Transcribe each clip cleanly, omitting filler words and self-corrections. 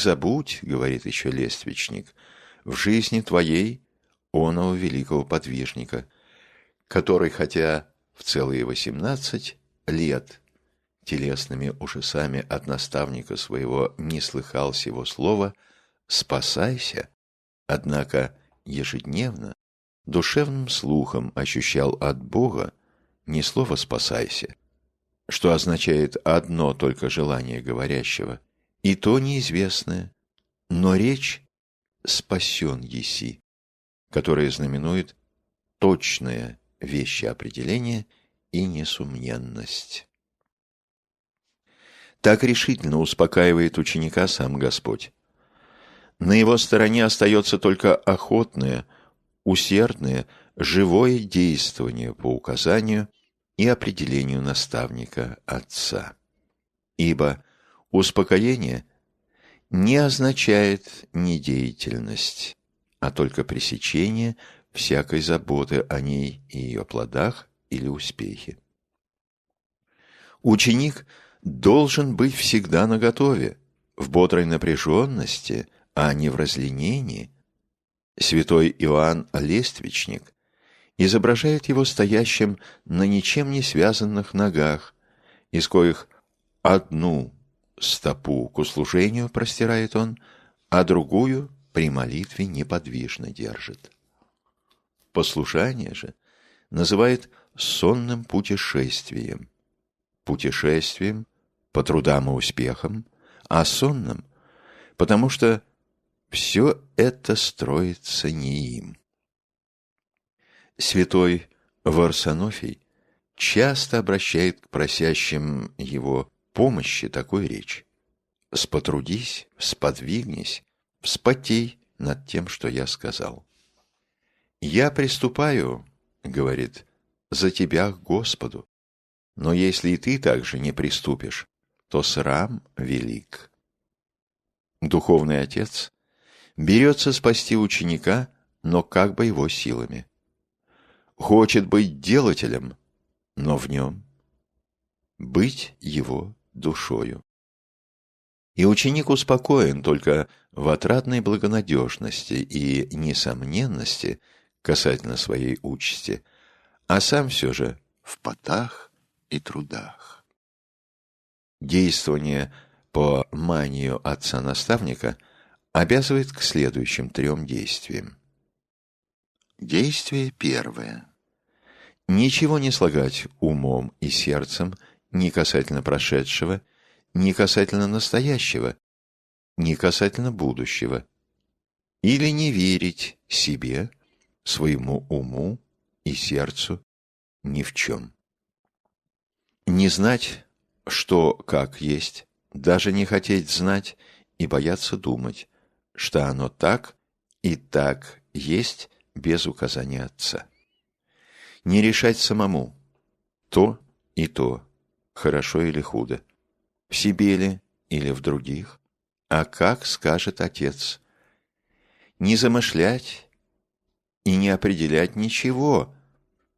забудь, — говорит еще лествичник, — в жизни твоей оного великого подвижника, который, хотя в целые 18 лет телесными ушесами от наставника своего не слыхал сего слова «спасайся», однако ежедневно душевным слухом ощущал от Бога не слово «спасайся», что означает одно только желание говорящего, и то неизвестное, но речь «спасен еси», которая знаменует точное вещеопределение и несомненность. Так решительно успокаивает ученика сам Господь. На его стороне остается только охотное, усердное, живое действование по указанию и определению наставника Отца. Ибо успокоение не означает недеятельность, а только пресечение всякой заботы о ней и ее плодах или успехе. Ученик должен быть всегда наготове, в бодрой напряженности, а не в разленении. Святой Иоанн Лествичник изображает его стоящим на ничем не связанных ногах, из коих одну стопу к услужению простирает он, а другую при молитве неподвижно держит. Послушание же называет сонным путешествием, путешествием по трудам и успехам, а сонным, потому что все это строится не им. Святой Варсонофий часто обращает к просящим его помощи такую речь: «Спотрудись, сподвигнись, вспотей над тем, что я сказал». «Я приступаю, — говорит, — за тебя к Господу, но если и ты также не приступишь, то срам велик». Духовный отец берется спасти ученика, но как бы его силами. Хочет быть делателем, но в нем быть его душою. И ученик успокоен только в отрадной благонадежности и несомненности касательно своей участи, а сам все же в потах и трудах. Действование по манию отца-наставника обязывает к следующим 3 действиям. Действие первое. Ничего не слагать умом и сердцем ни касательно прошедшего, ни касательно настоящего, ни касательно будущего, или не верить себе, своему уму и сердцу ни в чем. Не знать, что как есть, даже не хотеть знать и бояться думать, что оно так и так есть без указания Отца. Не решать самому то и то, хорошо или худо, в себе ли или в других, а как скажет Отец. Не замышлять и не определять ничего,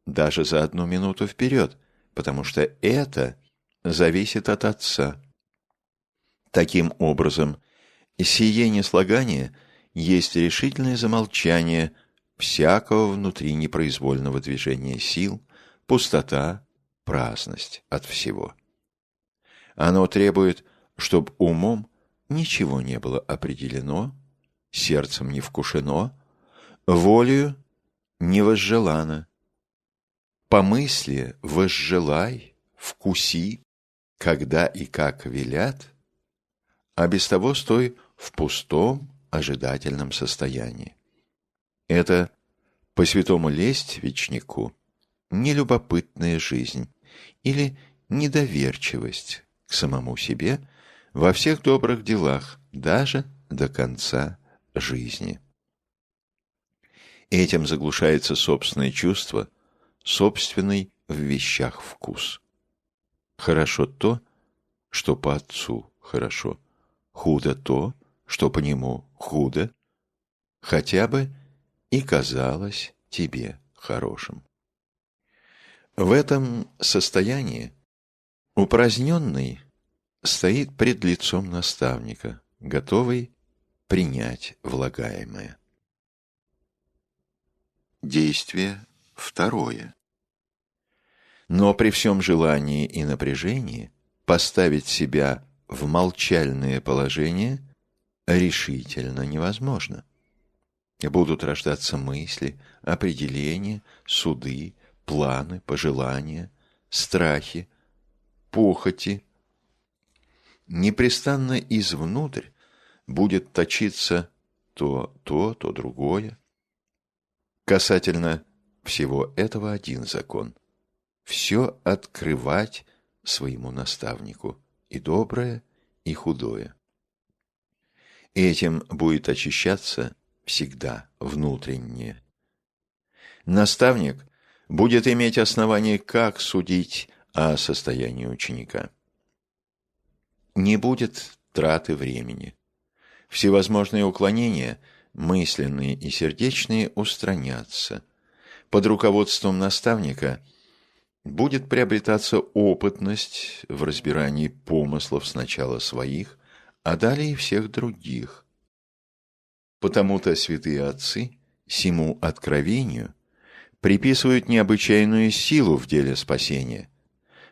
даже за 1 минуту вперед, потому что это зависит от Отца. Таким образом, сие неслагание есть решительное замолчание всякого внутри непроизвольного движения сил, пустота, праздность от всего. Оно требует, чтобы умом ничего не было определено, сердцем не вкушено, волею не возжелано. По мысли возжелай, вкуси, когда и как велят, а без того стой в пустом ожидательном состоянии. Это по святому Лествичнику нелюбопытная жизнь или недоверчивость к самому себе во всех добрых делах, даже до конца жизни. Этим заглушается собственное чувство, собственный в вещах вкус. Хорошо то, что по Отцу хорошо, худо то, что по Нему худо, хотя бы и казалось тебе хорошим. В этом состоянии упраздненный стоит пред лицом наставника, готовый принять влагаемое. Действие второе. Но при всем желании и напряжении поставить себя в молчальное положение решительно невозможно. Будут рождаться мысли, определения, суды, планы, пожелания, страхи, похоти. Непрестанно извнутрь будет точиться то, то другое. Касательно всего этого один закон: все открывать своему наставнику, и доброе, и худое. Этим будет очищаться всегда внутреннее. Наставник будет иметь основание, как судить о состоянии ученика. Не будет траты времени. Всевозможные уклонения, мысленные и сердечные, устранятся. Под руководством наставника будет приобретаться опытность в разбирании помыслов сначала своих, а далее и всех других. Потому-то святые отцы сему откровению приписывают необычайную силу в деле спасения,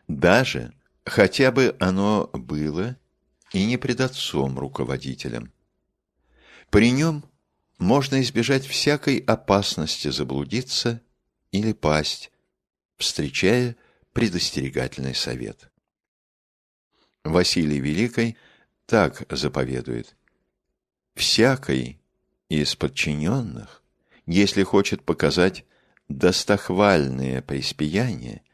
даже хотя бы оно было и не пред отцом-руководителем. При нем можно избежать всякой опасности заблудиться или пасть, встречая предостерегательный совет. Василий Великий так заповедует: «Всякий из подчиненных, если хочет показать достохвальное преуспеяние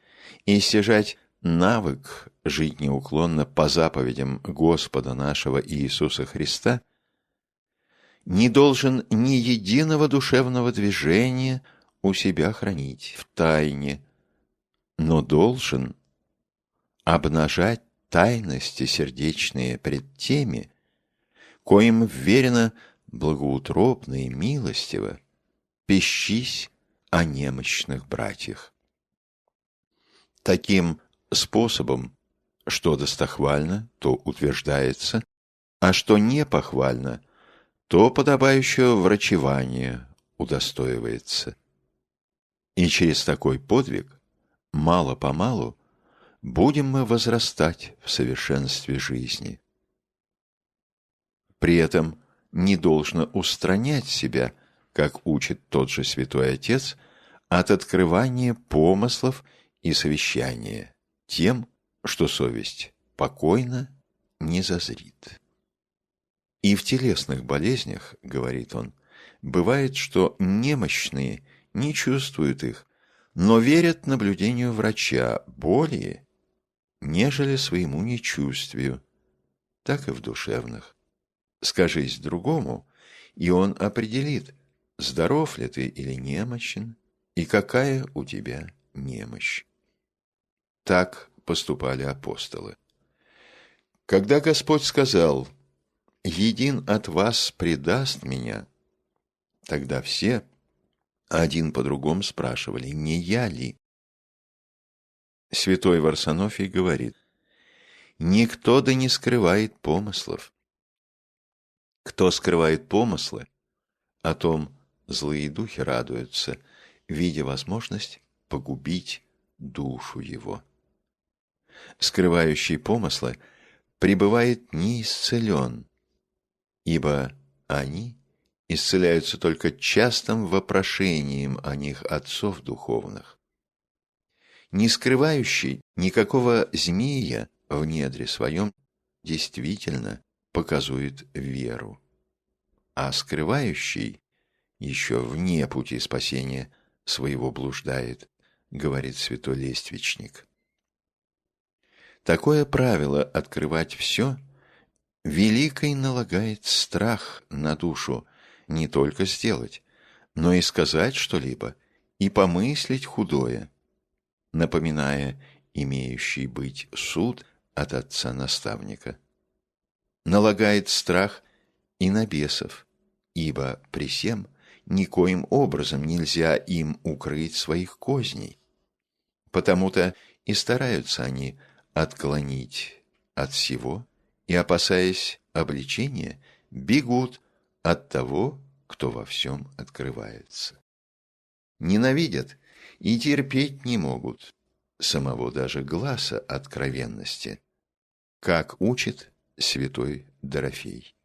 и стяжать навык жить неуклонно по заповедям Господа нашего Иисуса Христа, не должен ни единого душевного движения у себя хранить в тайне, но должен обнажать тайности сердечные пред теми, коим вверено благоутробно и милостиво пищись о немощных братьях. Таким способом, что достохвально, то утверждается, а что не похвально, то подобающего врачевания удостоивается. И через такой подвиг, мало-помалу, будем мы возрастать в совершенстве жизни. При этом не должно устранять себя, как учит тот же Святой Отец, от открывания помыслов и совещания тем, что совесть покойно не зазрит. И в телесных болезнях, говорит он, бывает, что немощные не чувствуют их, но верят наблюдению врача более, нежели своему нечувствию, так и в душевных. Скажись другому, и он определит, здоров ли ты или немощен, и какая у тебя немощь. Так поступали апостолы. Когда Господь сказал: «Един от вас предаст меня», тогда все один по другому спрашивали: «Не я ли?» Святой Варсонофий говорит: «Никто да не скрывает помыслов. Кто скрывает помыслы, о том злые духи радуются, видя возможность погубить душу его. Скрывающий помыслы пребывает неисцелен, ибо они исцеляются только частым вопрошением о них отцов духовных. Не скрывающий никакого змея в недре своем действительно показует веру, а скрывающий еще вне пути спасения своего блуждает, говорит святой Лествичник. Такое правило открывать все великой налагает страх на душу не только сделать, но и сказать что-либо и помыслить худое, напоминая имеющий быть суд от отца-наставника. Налагает страх и на бесов, ибо при сем никоим образом нельзя им укрыть своих козней. Потому-то и стараются они отклонить от сего, и, опасаясь обличения, бегут от того, кто во всем открывается. Ненавидят и терпеть не могут самого даже гласа откровенности, как учит святой Дорофей.